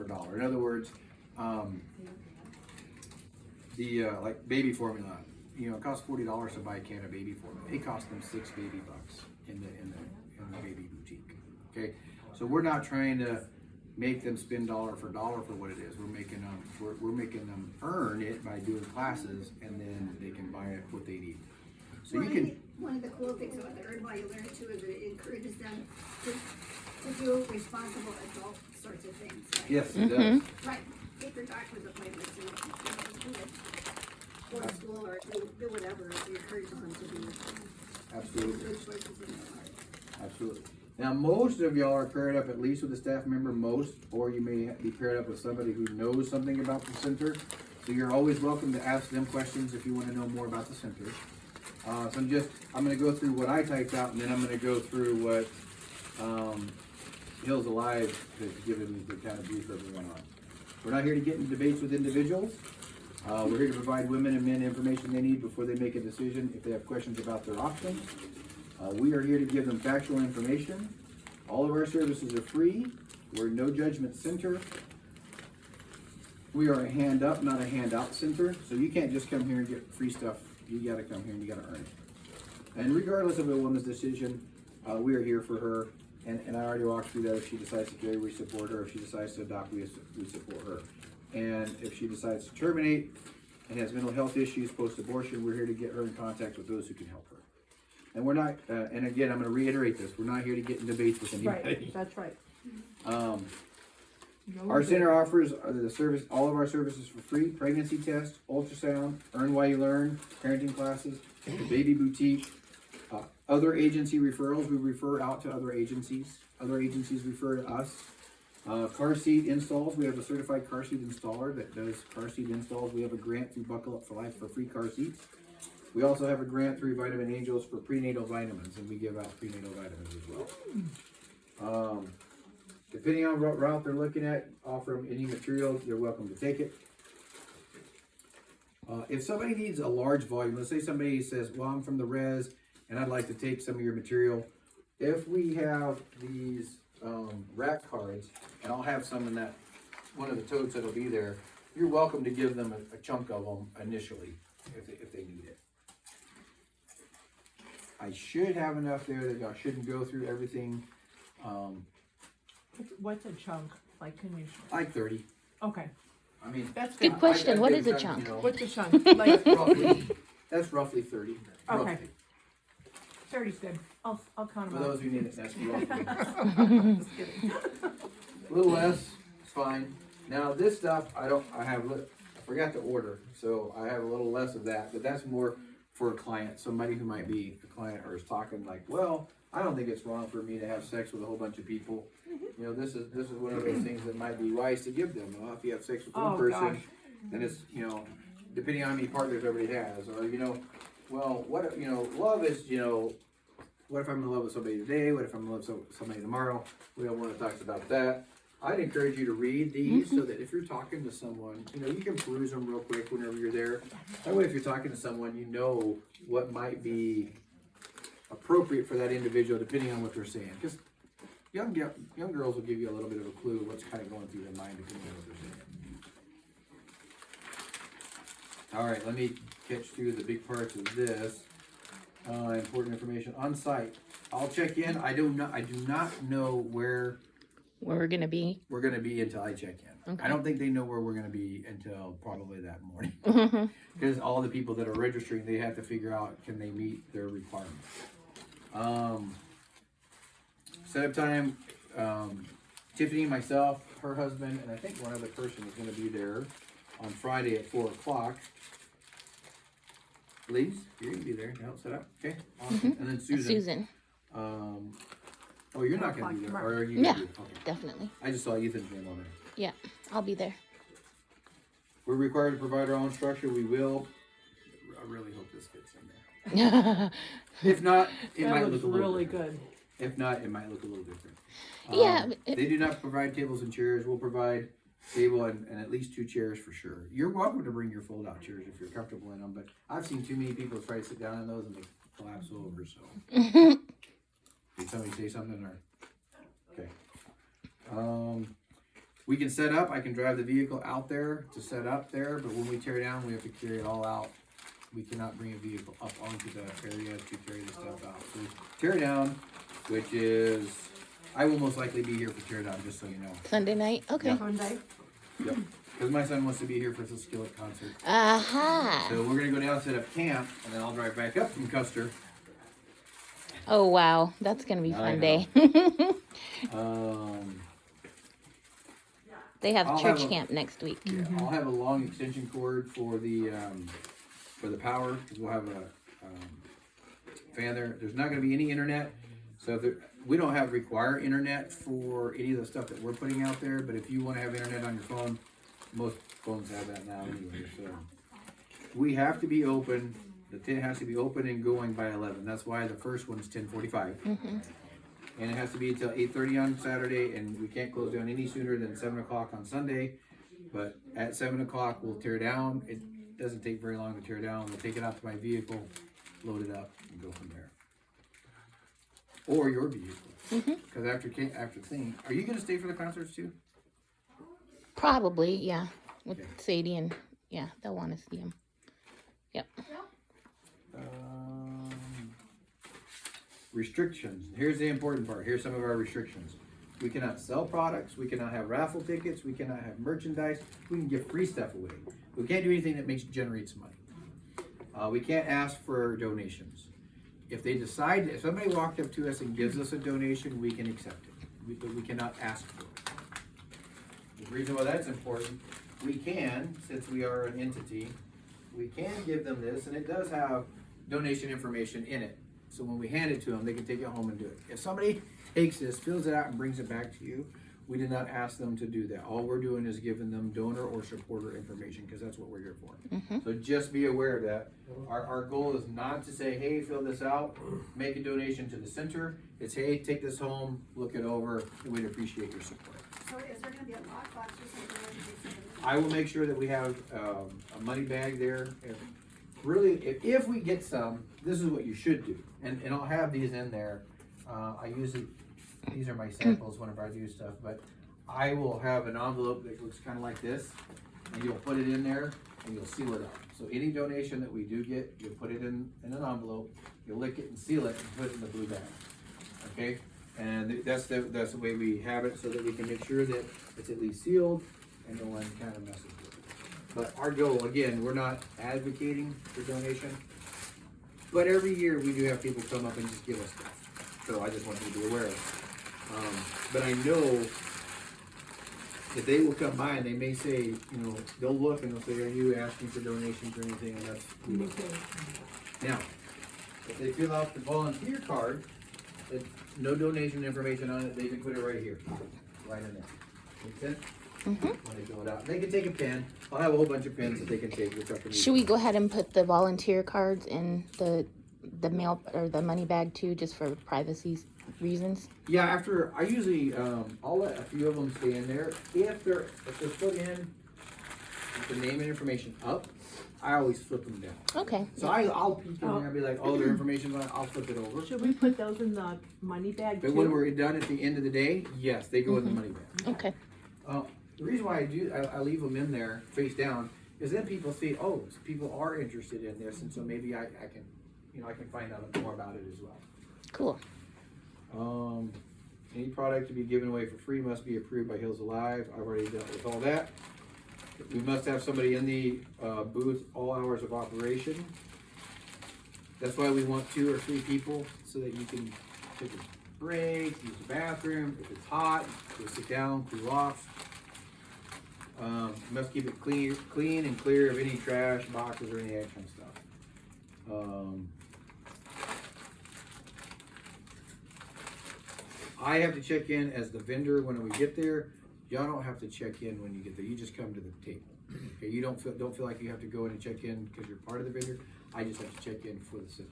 $1. In other words, like baby formula, it costs $40 to buy a can of baby formula. It costs them $6 baby bucks in the baby boutique. Okay, so we're not trying to make them spend dollar for dollar for what it is. We're making them earn it by doing classes, and then they can buy it what they need. So one of the cool things about the Earn While You Learn too is that it encourages them to do responsible adult sorts of things. Right? Yes, it does. Right. Take your doctor's appointments and do it. Go to school or do whatever. It encourages them to do Absolutely. good choices in their life. Absolutely. Now, most of y'all are paired up at least with a staff member, or you may be paired up with somebody who knows something about the center. So you're always welcome to ask them questions if you want to know more about the center. So I'm going to go through what I typed out, and then I'm going to go through what Hills Alive has given me to kind of brief everyone on. We're not here to get into debates with individuals. We're here to provide women and men information they need before they make a decision if they have questions about their options. We are here to give them factual information. All of our services are free. We're a no judgment center. We are a hand up, not a handout center. So you can't just come here and get free stuff. You got to come here and you got to earn it. And regardless of a woman's decision, we are here for her. And I already walked through that. If she decides to carry, we support her. If she decides to adopt, we support her. And if she decides to terminate and has mental health issues post-abortion, we're here to get her in contact with those who can help her. And we're not, and again, I'm going to reiterate this, we're not here to get in debates with anybody. Right, that's right. Our center offers all of our services for free: pregnancy test, ultrasound, Earn While You Learn, parenting classes, the baby boutique, other agency referrals. We refer out to other agencies. Other agencies refer to us. Car seat installs. We have a certified car seat installer that does car seat installs. We have a grant through Buckle Up for Life for free car seats. We also have a grant through Vitamin Angels for prenatal vitamins, and we give out prenatal vitamins as well. Depending on what route they're looking at, offer them any material, you're welcome to take it. If somebody needs a large volume, let's say somebody says, well, I'm from the res and I'd like to take some of your material. If we have these rack cards, and I'll have some in that one of the totes that'll be there, you're welcome to give them a chunk of them initially if they need it. I should have enough there that y'all shouldn't go through everything. What's a chunk? Like, can you? Like 30. Okay. I mean, That's Good good. question. What is a chunk? What's a chunk? Like, That's roughly 30. Okay. Roughly. 30's good. I'll count For them out. those who need it, that's roughly. Just kidding. A little less, it's fine. Now this stuff, I forgot to order, so I have a little less of that, but that's more for a client, somebody who might be a client or is talking like, well, I don't think it's wrong for me to have sex with a whole bunch of people. This is one of those things that might be wise to give them. Well, if you have sex with one person, gosh. then it's, depending on how many partners everybody has, or, well, what, love is, what if I'm in love with somebody today? What if I'm in love with somebody tomorrow? We don't want to talk about that. I'd encourage you to read these so that if you're talking to someone, you can peruse them real quick whenever you're there. That way, if you're talking to someone, you know what might be appropriate for that individual depending on what they're saying. Because young girls will give you a little bit of a clue what's kind of going through their mind depending on what they're saying. All right, let me catch through the big parts of this. Important information on site. I'll check in. I do not know where we're gonna be until I check in. Okay. I don't think they know where we're gonna be until probably that morning. Because all the people that are registering, they have to figure out, can they meet their requirements. Setup time, Tiffany, myself, her husband, and I think one other person is gonna be there on Friday at 4 o'clock. Please, you're gonna be there to help set up, okay? Awesome. And then Susan. Oh, you're not gonna be there, or are you gonna Yeah, be there? Okay. definitely. I just saw Ethan's name on there. Yeah, I'll be there. We're required to provide our own structure. We will. I really hope this fits in there. If not, it That might looks look a little really different. good. If not, it might look a little different. Yeah, They do not provide tables and chairs. We'll provide table and at least 2 chairs for sure. You're welcome to bring your fold-out chairs if you're comfortable in them, but I've seen too many people try to sit down in those and they collapse over. So, did somebody say something or? Okay. We can set up, I can drive the vehicle out there to set up there, but when we tear down, we have to carry it all out. We cannot bring a vehicle up onto the area to carry the stuff out. So tear down, which is, I will most likely be here for tear down, just so you know. Sunday night? Okay. Sunday. Yep, because my son wants to be here for the Skillet concert. Aha. So we're gonna go down, set up camp, and then I'll drive back up from Custer. Oh, wow. That's going to be a I fun know. day. They have I'll church have a- camp next week. Yeah, I'll have a long extension cord for the power, because we'll have a fan there. There's not gonna be any internet, so we don't have require internet for any of the stuff that we're putting out there, but if you wanna have internet on your phone, most phones have that now anyway, so. We have to be open, the tent has to be open and going by 11, that's why the first one's 10:45. And it has to be until 8:30 on Saturday, and we can't close down any sooner than 7 o'clock on Sunday. But at 7 o'clock, we'll tear down. It doesn't take very long to tear down. We'll take it out to my vehicle, load it up, and go from there. Or your vehicle. Because after thing, are you gonna stay for the concerts too? Probably, yeah. With Okay. Sadie and, yeah, they'll want to see him. Yep. Restrictions. Here's the important part. Here's some of our restrictions. We cannot sell products. We cannot have raffle tickets. We cannot have merchandise. We can give free stuff away. We can't do anything that generates money. We can't ask for donations. If somebody walked up to us and gives us a donation, we can accept it. But we cannot ask for it. The reason why that's important, we can, since we are an entity, we can give them this, and it does have donation information in it. So when we hand it to them, they can take it home and do it. If somebody takes this, fills it out, and brings it back to you, we did not ask them to do that. All we're doing is giving them donor or supporter information, because that's what we're here for. So just be aware of that. Our goal is not to say, hey, fill this out, make a donation to the center. It's, hey, take this home, look it over, and we'd appreciate your support. So is there gonna be a lockbox or something? Or is it something? I will make sure that we have a money bag there. Really, if we get some, this is what you should do. And I'll have these in there. I usually, these are my samples whenever I do stuff, but I will have an envelope that looks kind of like this, and you'll put it in there and you'll seal it up. So any donation that we do get, you'll put it in an envelope, you'll lick it and seal it and put it in the blue bag. Okay? And that's the way we have it, so that we can make sure that it's at least sealed and no one kind of messes with it. But our goal, again, we're not advocating for donation, but every year we do have people come up and just give us stuff. So I just want you to be aware of it. But I know that they will come by and they may say, they'll look and they'll say, are you asking for donations or anything? And that's, now, if they fill out the volunteer card, it's no donation information on it, they can put it right here, right in there. Make sense? When they fill it out. They can take a pen. I'll have a whole bunch of pens that they can take. Should we go ahead and put the volunteer cards in the mail or the money bag too, just for privacy reasons? Yeah, after, I usually, I'll let a few of them stay in there. If they're put in with the name and information up, I always flip them down. Okay. So I'll peek in there and be like, oh, their information's on it, I'll flip it over. Should we put those in the money bag But when too? we're done at the end of the day, yes, they go in the money bag. Okay. The reason why I leave them in there face down is then people see, oh, people are interested in this, and so maybe I can find out more about it as well. Cool. Any product to be given away for free must be approved by Hills Alive. I've already dealt with all that. We must have somebody in the booth all hours of operation. That's why we want 2 or 3 people, so that you can take a break, use the bathroom. If it's hot, go sit down, cool off. Must keep it clean and clear of any trash, boxes, or any of that kind of stuff. I have to check in as the vendor when we get there. Y'all don't have to check in when you get there. You just come to the table. Okay, you don't feel like you have to go in and check in because you're part of the vendor. I just have to check in for the center.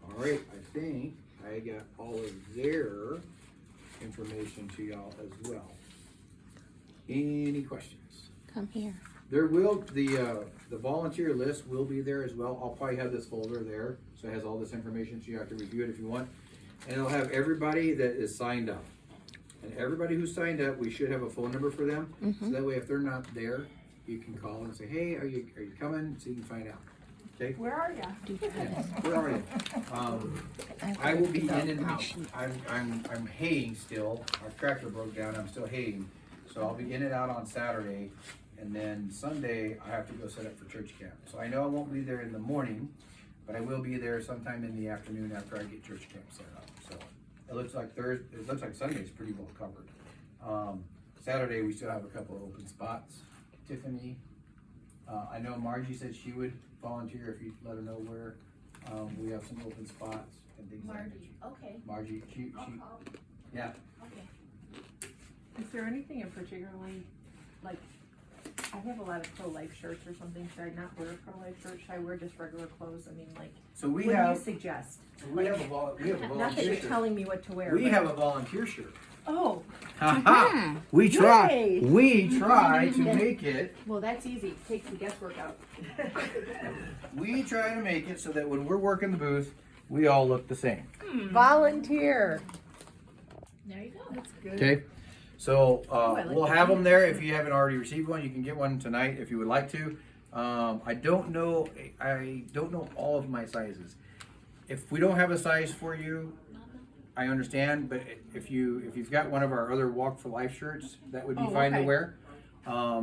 All right, I think I got all of their information to y'all as well. Any questions? Come here. There will, the volunteer list will be there as well. I'll probably have this folder there, so it has all this information, so you have to review it if you want. And it'll have everybody that is signed up. And everybody who's signed up, we should have a phone number for them. So that way, if they're not there, you can call and say, hey, are you coming? So you can find out. Okay? Where are ya? Yes, where are you? I will be in and out. I'm haying still. Our tractor broke down. I'm still haying. So I'll be in and out on Saturday. And then Sunday, I have to go set up for church camp. So I know I won't be there in the morning, but I will be there sometime in the afternoon after I get church camp set up. So it looks like Sunday's pretty well covered. Saturday, we still have a couple of open spots. Tiffany, I know Margie said she would volunteer if you let her know where. We have some open spots and things like that. Okay, Margie, she, yeah. okay. Is there anything in particularly, like, I have a lot of pro-life shirts or something, should I not wear a pro-life shirt, should I wear just regular clothes, I mean, like, So what we do you have, suggest? we have a volunteer Not that you're shirt. telling me what to wear, We but- have a volunteer shirt. Oh, Ha-ha. We try Yay. to make it, well, that's easy, takes the guesswork out. we try to make it so that when we're working the booth, we all look the same. Volunteer. There you go. That's good. Okay, so I like we'll that. have them there. If you haven't already received one, you can get one tonight if you would like to. I don't know all of my sizes. If we don't have a size for you, I understand. But if you've got one of our other Walk for Life shirts, that would be Oh, fine to okay. wear. I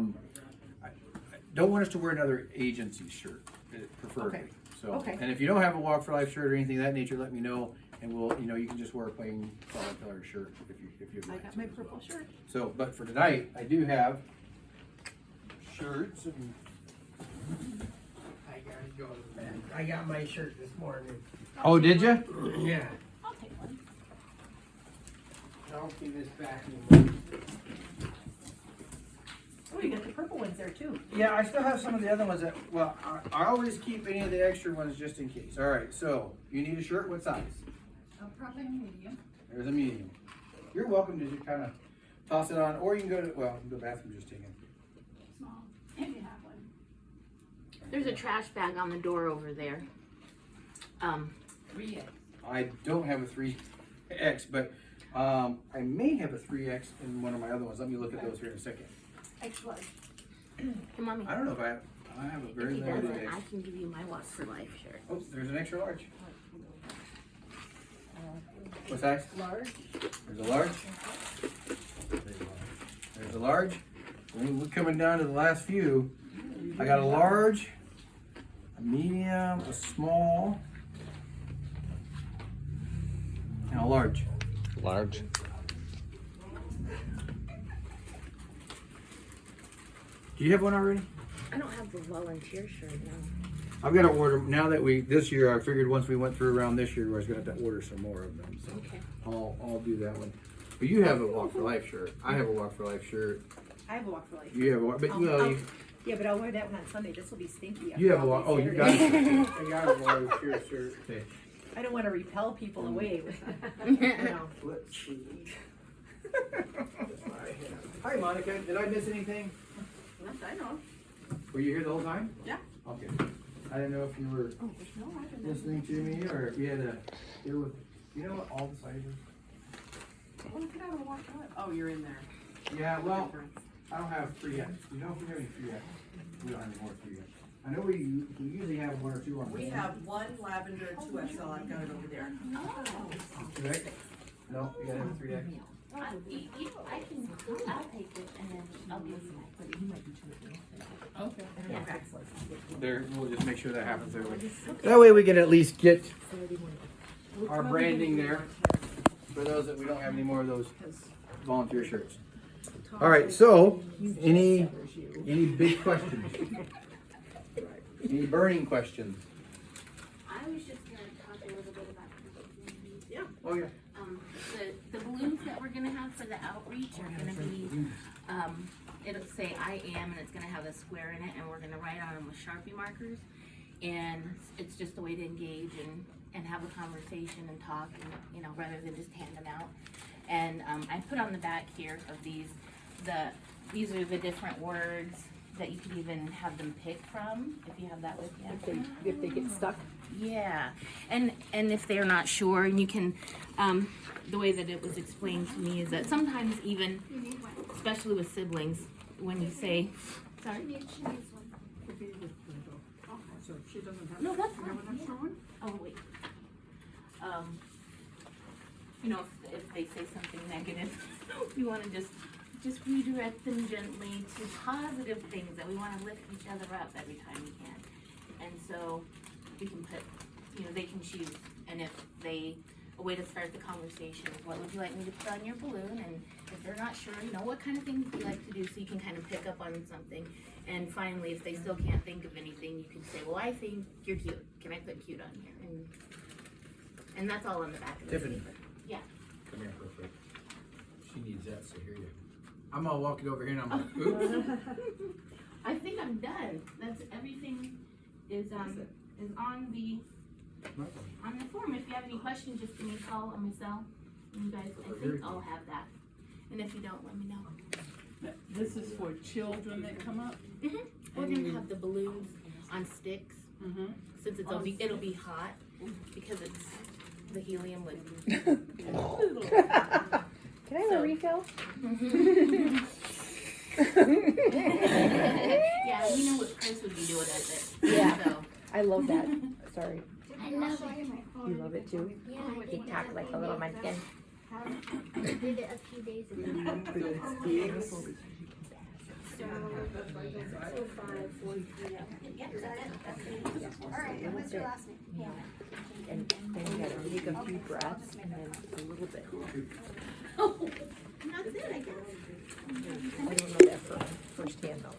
don't want us to wear another agency shirt, preferably. Okay. So, Okay. and if you don't have a Walk for Life shirt or anything of that nature, let me know, and we'll, you can just wear a plain solid color shirt if you'd I like got to. my purple shirt. So, but for tonight, I do have shirts and I gotta go to bed. I got my shirt this morning. oh, did you? Yeah. I'll take one. Don't give this back anymore. Oh, you got the purple ones there too. Yeah, I still have some of the other ones that. Well, I always keep any of the extra ones just in case. All right, so you need a shirt. What size? Probably medium. There's a medium. You're welcome to just kind of toss it on, or you can go to the bathroom just take it. Small, if you have one. There's a trash bag on the door over there. I don't have a 3X, but I may have a 3X in one of my other ones. Let me look at those here in a second. Extra large. Hey, Mommy, I don't know if I have a if very he limited doesn't, X. I can give you my Walk for Life shirt. Oh, there's an extra large. What size? Large. There's a large. There's a large. We're coming down to the last few. I got a large, a medium, a small, and a large. Large. Do you have one already? I don't have the volunteer shirt now. I've got to order, now that this year, I figured once we went through around this year, I was going to have to order some more of them. So Okay. I'll do that one. But you have a Walk for Life shirt. I have a Walk for Life shirt. I have a Walk for Life. You have a, but Yeah, but I'll wear that one on Sunday. This will be stinky. you have a after Walk, all oh, day you got Saturday. it. I got a volunteer shirt. Okay. I don't want to repel people away with that. Let's see. Hi, Monica. Did I miss anything? Yes, I know. Were you here the whole time? Yeah. Okay. I didn't know if you were Oh, there's no other. listening to me or if you had to deal with, you know what all the sizes? Oh, look at how I walked out. Oh, you're in there. Yeah, well, I don't have 3X. You know if we have any 3X? We don't have any more 3X. I know we usually have one or two on. We have one lavender, 2XL, I've got it over there. 2X? No, you gotta have a 3X. I'll take it and then I'll give you There, we'll just make sure that happens there. That way we can at least get our branding there for those that we don't have any more of those volunteer shirts. All right, so any big questions? Any burning questions? I was just gonna talk a little bit about the Oh, yeah. the balloons that we're gonna have for the outreach are gonna be, it'll say I am, and it's gonna have a square in it, and we're gonna write on them with Sharpie markers. And it's just a way to engage and have a conversation and talk, and, rather than just hand them out. And I put on the back here of these are the different words that you could even have them pick from, if you have that with you. If they get stuck. Yeah, and if they're not sure, and you can, the way that it was explained to me is that sometimes even, You need one. especially with siblings, when you say, She sorry, needs one. So she doesn't have. no, that's You have an fine. extra one? Oh, wait. You know, if they say something negative, we wanna just redirect them gently to positive things, that we wanna lift each other up every time we can. And so, we can put, you know, they can choose, and if they, a way to start the conversation is, what would you like me to put on your balloon? And if they're not sure, you know, what kind of things do you like to do, so you can kind of pick up on something. And finally, if they still can't think of anything, you can say, well, I think you're cute, can I put cute on here? And that's all on the back of the Tiffany. paper. Yeah. Come here real quick. She needs that, so here you go. I'm all walking over here and I'm like, oops. I think I'm done. That's everything is on the form. If you have any questions, just give me a call on my cell. And you guys, I think I'll have that. And if you don't, let me know. This is for children that come up? We're gonna have the balloons on sticks. Since it'll be hot because it's the helium would. Can I have a refill? Yeah, we know what Chris would be doing with it. Yeah. So. I love that. Sorry. I love it. You love it too? Yeah, I You talk like a little munchkin. I did it a few days ago. So 5:43. Is that it? All right, and what's your last name? And then you gotta take a few breaths and then a little bit. Oh, that's it, I guess. I don't know that firsthand though.